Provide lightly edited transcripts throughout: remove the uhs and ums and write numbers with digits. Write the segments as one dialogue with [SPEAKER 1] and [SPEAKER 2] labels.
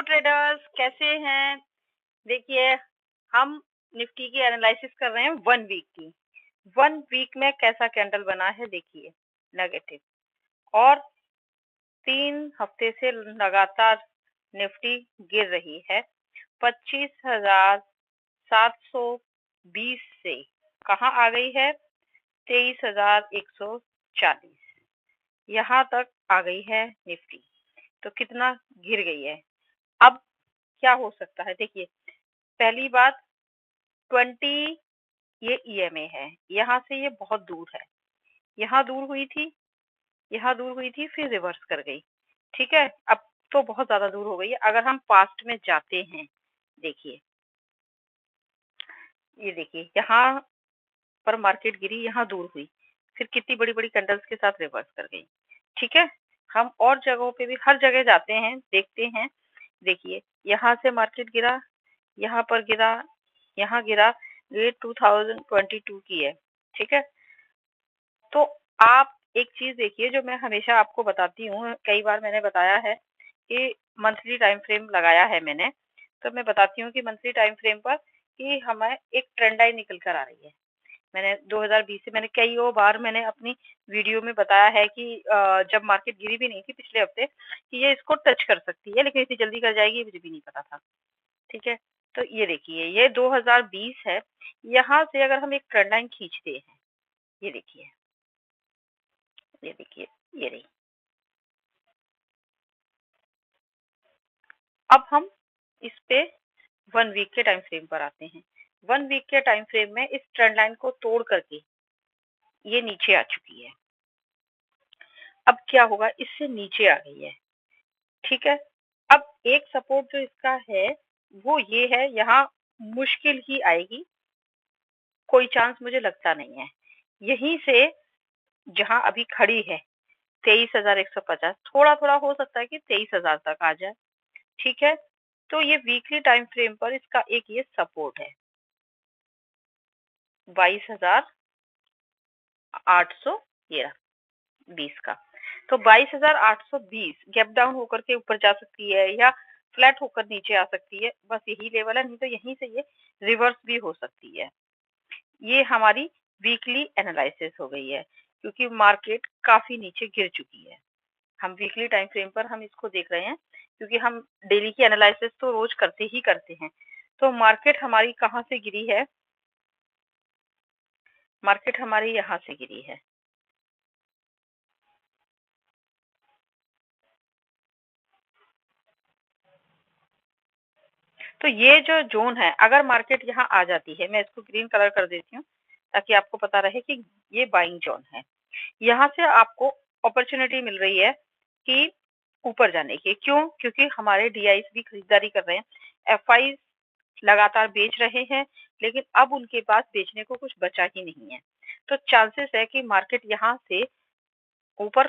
[SPEAKER 1] Traders, कैसे हैं? देखिए, हम निफ्टी की एनालिसिस कर रहे हैं 1 वीक की। 1 वीक में कैसा कैंडल बना है देखिए, नेगेटिव। और 3 हफ्ते से लगातार निफ्टी गिर रही है। 25,720 से कहाँ आ गई है? 23,140, यहाँ तक आ गई है निफ्टी। तो कितना गिर गई है। अब क्या हो सकता है देखिए, पहली बात 20 ये ईएमए है, यहाँ से ये बहुत दूर है। यहाँ दूर हुई थी, यहाँ दूर हुई थी, फिर रिवर्स कर गई। ठीक है, अब तो बहुत ज्यादा दूर हो गई है। अगर हम पास्ट में जाते हैं, देखिए ये देखिए, यहाँ पर मार्केट गिरी, यहाँ दूर हुई, फिर कितनी बड़ी बड़ी कैंडल्स के साथ रिवर्स कर गई। ठीक है, हम और जगहों पे भी हर जगह जाते हैं, देखते हैं। देखिए, यहाँ से मार्केट गिरा, यहाँ पर गिरा, यहाँ गिरा। ये 2022 की है। ठीक है, तो आप एक चीज देखिए, जो मैं हमेशा आपको बताती हूँ, कई बार मैंने बताया है कि मंथली टाइम फ्रेम लगाया है मैंने। तो मैं बताती हूँ कि मंथली टाइम फ्रेम पर कि हमें एक ट्रेंड लाइन निकल कर आ रही है। मैंने 2020 से मैंने कई बार मैंने अपनी वीडियो में बताया है कि जब मार्केट गिरी भी नहीं थी पिछले हफ्ते, कि ये इसको टच कर सकती है, लेकिन इतनी जल्दी कर जाएगी मुझे भी नहीं पता था। ठीक है, तो ये देखिए, ये 2020 है। यहाँ से अगर हम एक ट्रेंड लाइन खींचते हैं, ये देखिए, ये देखिए, ये रही। अब हम इस पे 1 वीक के टाइम फ्रेम पर आते हैं। 1 वीक के टाइम फ्रेम में इस ट्रेंड लाइन को तोड़ करके ये नीचे आ चुकी है। अब क्या होगा, इससे नीचे आ गई है। ठीक है, अब एक सपोर्ट जो इसका है वो ये है, यहाँ मुश्किल ही आएगी, कोई चांस मुझे लगता नहीं है। यहीं से जहां अभी खड़ी है 23,150, थोड़ा थोड़ा हो सकता है कि 23,000 तक आ जाए। ठीक है, तो ये वीकली टाइम फ्रेम पर इसका एक ये सपोर्ट है 22,820 का। तो 22,820 गैप डाउन होकर के ऊपर जा सकती है, या फ्लैट होकर नीचे आ सकती है, बस यही लेवल है। नहीं तो यहीं से ये रिवर्स भी हो सकती है। ये हमारी वीकली एनालिसिस हो गई है, क्योंकि मार्केट काफी नीचे गिर चुकी है। हम वीकली टाइम फ्रेम पर हम इसको देख रहे हैं, क्योंकि हम डेली की एनालिसिस तो रोज करते ही करते हैं। तो मार्केट हमारी कहाँ से गिरी है? मार्केट हमारी यहाँ से गिरी है। तो ये जो जोन है, अगर मार्केट यहाँ आ जाती है, मैं इसको ग्रीन कलर कर देती हूँ ताकि आपको पता रहे कि ये बाइंग जोन है। यहाँ से आपको अपॉर्चुनिटी मिल रही है कि ऊपर जाने की। क्यों? क्योंकि हमारे डीआईस भी खरीदारी कर रहे हैं, एफआई लगातार बेच रहे हैं, लेकिन अब उनके पास बेचने को कुछ बचा ही नहीं है। तो चांसेस है कि मार्केट यहाँ से ऊपर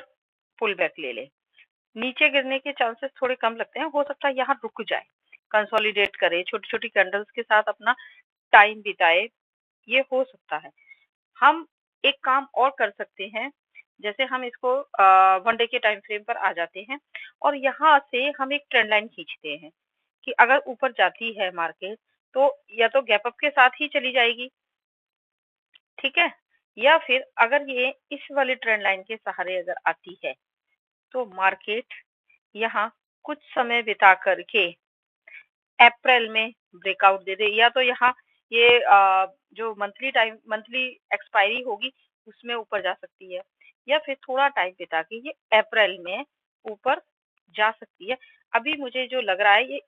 [SPEAKER 1] पुल बैक ले ले। नीचे गिरने के चांसेस थोड़े कम लगते हैं, हो सकता है यहाँ रुक जाए, कंसोलिडेट करे, छोटी छोटी कैंडल्स के साथ अपना टाइम बिताए, ये हो सकता है। हम एक काम और कर सकते हैं, जैसे हम इसको 1 डे के टाइम फ्रेम पर आ जाते हैं, और यहाँ से हम एक ट्रेंड लाइन खींचते हैं कि अगर ऊपर जाती है मार्केट, तो या तो गैप अप के साथ ही चली जाएगी। ठीक है, या फिर अगर ये इस वाली ट्रेंड लाइन के सहारे अगर आती है, तो मार्केट यहाँ कुछ समय बिता करके अप्रैल में ब्रेकआउट दे दे, या तो यहाँ ये जो मंथली एक्सपायरी होगी उसमें ऊपर जा सकती है, या फिर थोड़ा टाइम बिता के ये अप्रैल में ऊपर जा सकती है। अभी मुझे जो लग रहा है, ये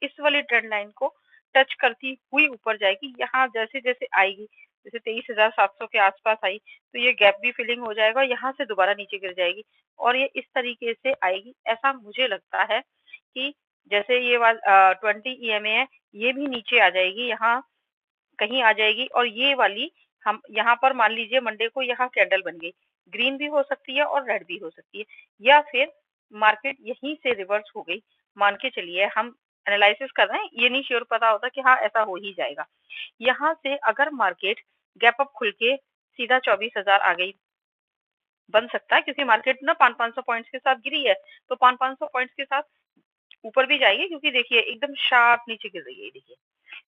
[SPEAKER 1] इस वाली ट्रेंड लाइन को टच करती हुई ऊपर जाएगी। यहाँ जैसे जैसे आएगी, जैसे 23,700 के आसपास आई, तो ये गैप भी फिलिंग हो जाएगा, यहाँ से दोबारा नीचे गिर जाएगी, और ये इस तरीके से आएगी। ऐसा मुझे लगता है कि जैसे ये 20 ईएमए है, ये भी नीचे आ जाएगी, यहाँ कहीं आ जाएगी। और ये वाली हम यहाँ पर मान लीजिए मंडे को यहाँ कैंडल बन गई, ग्रीन भी हो सकती है और रेड भी हो सकती है, या फिर मार्केट यहीं से रिवर्स हो गई। मान के चलिए, हम एनालिसिस कर रहे हैं, ये नहीं श्योर पता होता कि हाँ ऐसा हो ही जाएगा। यहाँ से अगर मार्केट गैप अप खुल के सीधा 24,000 आ गई, बन सकता है, क्योंकि मार्केट ना 500-500 पॉइंट्स के साथ गिरी है, तो 500-500 पॉइंट्स के साथ ऊपर भी जाएगी क्योंकि देखिए एकदम शार्प नीचे गिर रही है, देखिए।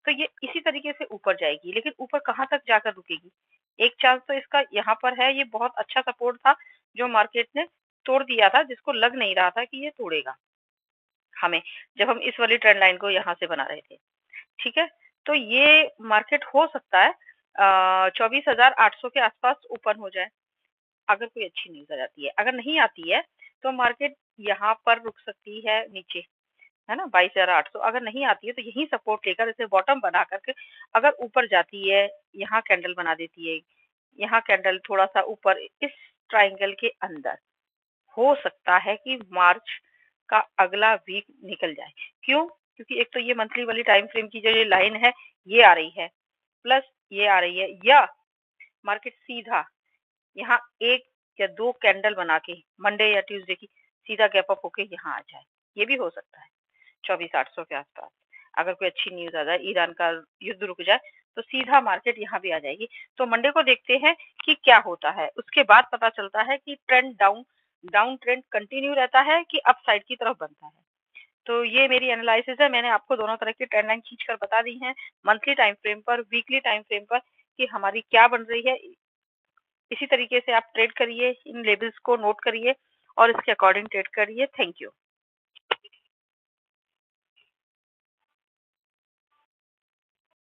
[SPEAKER 1] तो ये इसी तरीके से ऊपर जाएगी, लेकिन ऊपर कहाँ तक जाकर रुकेगी? एक चांस तो इसका यहाँ पर है, ये बहुत अच्छा सपोर्ट था जो मार्केट ने तोड़ दिया था, जिसको लग नहीं रहा था कि ये तोड़ेगा हमें, जब हम इस वाली ट्रेंड लाइन को यहाँ से बना रहे थे। ठीक है? तो ये मार्केट हो सकता है 24,800 के आसपास ओपन हो जाए, अगर कोई अच्छी न्यूज़ आ जाती है। अगर नहीं आती है, तो मार्केट यहाँ पर रुक सकती है नीचे, है ना? 22,800 अगर नहीं आती है, तो यही सपोर्ट लेकर इसे बॉटम बना करके अगर ऊपर जाती है, यहाँ कैंडल बना देती है, यहाँ कैंडल थोड़ा-सा ऊपर इस ट्रायंगल के अंदर, हो सकता है कि मार्च का अगला वीक निकल जाए। क्यों? क्योंकि एक तो ये मंथली वाली टाइम फ्रेम की जो ये लाइन है, ये आ रही है, प्लस ये आ रही है, या मार्केट सीधा यहाँ 1 या 2 कैंडल बना के मंडे या ट्यूसडे की सीधा गैप अप होके यहाँ आ जाए। ये भी हो सकता है 24,800 के आसपास। अगर कोई अच्छी न्यूज़ आ जाए, ईरान का युद्ध रुक जाए, तो सीधा मार्केट यहाँ भी आ जाएगी। तो मंडे को देखते हैं कि क्या होता है। उसके बाद पता चलता है कि ट्रेंड डाउन ट्रेंड कंटिन्यू रहता है कि अप साइड की तरफ बनता है। तो ये मेरी एनालिसिस है। मैंने आपको दोनों तरह की ट्रेंड लाइन खींच कर बता दी हैं, मंथली टाइम फ्रेम पर, वीकली टाइम फ्रेम पर, कि हमारी क्या बन रही है। इसी तरीके से आप ट्रेड करिए, इन लेवल्स को नोट करिए और इसके अकॉर्डिंग ट्रेड करिए। Thank you.